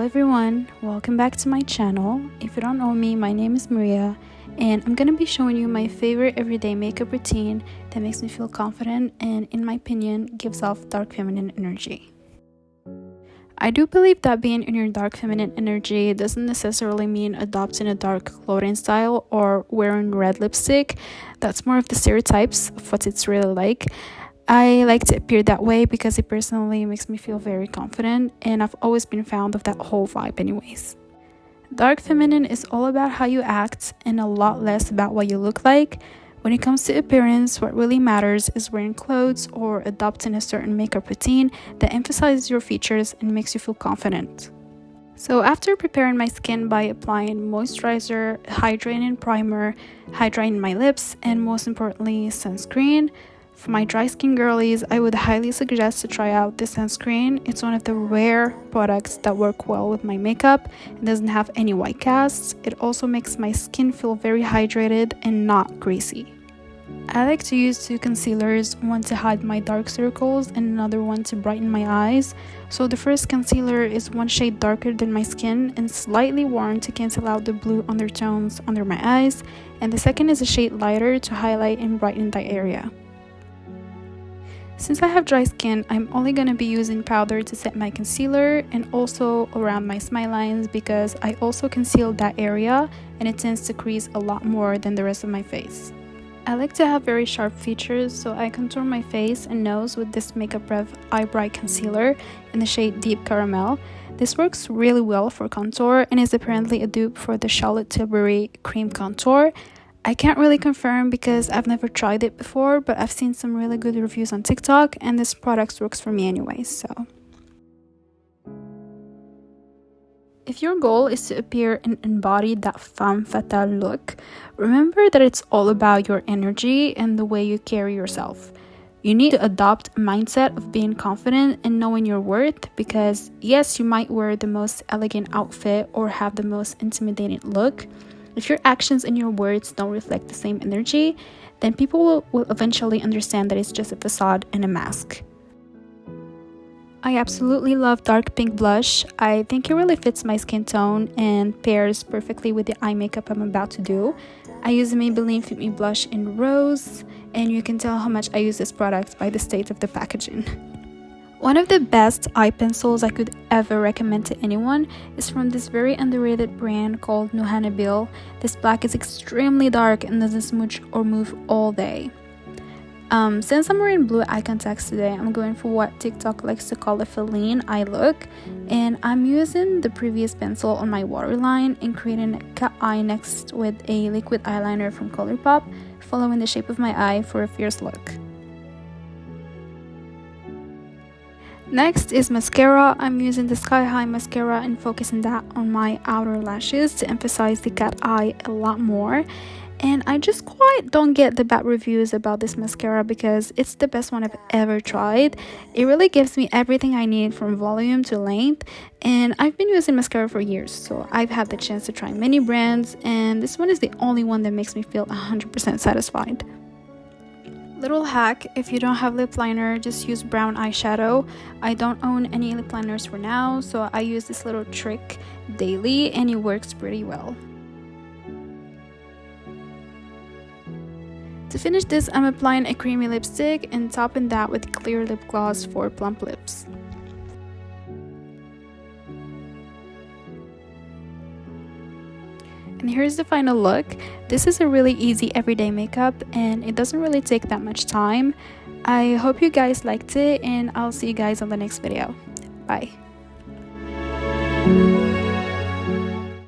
everyone, welcome back to my channel. If you don't know me, my name is Maria and I'm gonna be showing you my favorite everyday makeup routine that makes me feel confident and, in my opinion, gives off dark feminine energy. I do believe that being in your dark feminine energy doesn't necessarily mean adopting a dark clothing style or wearing red lipstick. That's more of the stereotypes of what it's really like. I like to appear that way because it personally makes me feel very confident, and I've always been fond of that whole vibe anyways. Dark feminine is all about how you act and a lot less about what you look like. When it comes to appearance, what really matters is wearing clothes or adopting a certain makeup routine that emphasizes your features and makes you feel confident. So after preparing my skin by applying moisturizer, hydrating primer, hydrating my lips, and most importantly sunscreen, for my dry skin girlies, I would highly suggest to try out this sunscreen. It's one of the rare products that work well with my makeup. It doesn't have any white casts. It also makes my skin feel very hydrated and not greasy. I like to use two concealers, one to hide my dark circles and another one to brighten my eyes. So the first concealer is one shade darker than my skin and slightly warm to cancel out the blue undertones under my eyes, and the second is a shade lighter to highlight and brighten that area. Since I have dry skin, I'm only going to be using powder to set my concealer and also around my smile lines because I also conceal that area and it tends to crease a lot more than the rest of my face. I like to have very sharp features, so I contour my face and nose with this Makeup Rev Eye Bright Concealer in the shade Deep Caramel. This works really well for contour and is apparently a dupe for the Charlotte Tilbury Cream Contour. I can't really confirm because I've never tried it before, but I've seen some really good reviews on TikTok and this product works for me anyways, so. If your goal is to appear and embody that femme fatale look, remember that it's all about your energy and the way you carry yourself. You need to adopt a mindset of being confident and knowing your worth because yes, you might wear the most elegant outfit or have the most intimidating look. If your actions and your words don't reflect the same energy, then people will eventually understand that it's just a facade and a mask. I absolutely love dark pink blush. I think it really fits my skin tone and pairs perfectly with the eye makeup I'm about to do. I use the Maybelline Fit Me blush in Rose, and you can tell how much I use this product by the state of the packaging. One of the best eye pencils I could ever recommend to anyone is from this very underrated brand called Nuhana Bill. This black is extremely dark and doesn't smudge or move all day. Since I'm wearing blue eye contacts today, I'm going for what TikTok likes to call a feline eye look, and I'm using the previous pencil on my waterline and creating a cat eye next with a liquid eyeliner from Colourpop, following the shape of my eye for a fierce look. Next is mascara. I'm using the Sky High mascara and focusing that on my outer lashes to emphasize the cat eye a lot more. And I just quite don't get the bad reviews about this mascara because it's the best one I've ever tried. It really gives me everything I need from volume to length, and I've been using mascara for years, so I've had the chance to try many brands, and this one is the only one that makes me feel 100% satisfied. Little hack, if you don't have lip liner, just use brown eyeshadow. I don't own any lip liners for now, so I use this little trick daily and it works pretty well. To finish this, I'm applying a creamy lipstick and topping that with clear lip gloss for plump lips. And here's the final look. This is a really easy everyday makeup and it doesn't really take that much time. I hope you guys liked it and I'll see you guys on the next video. Bye.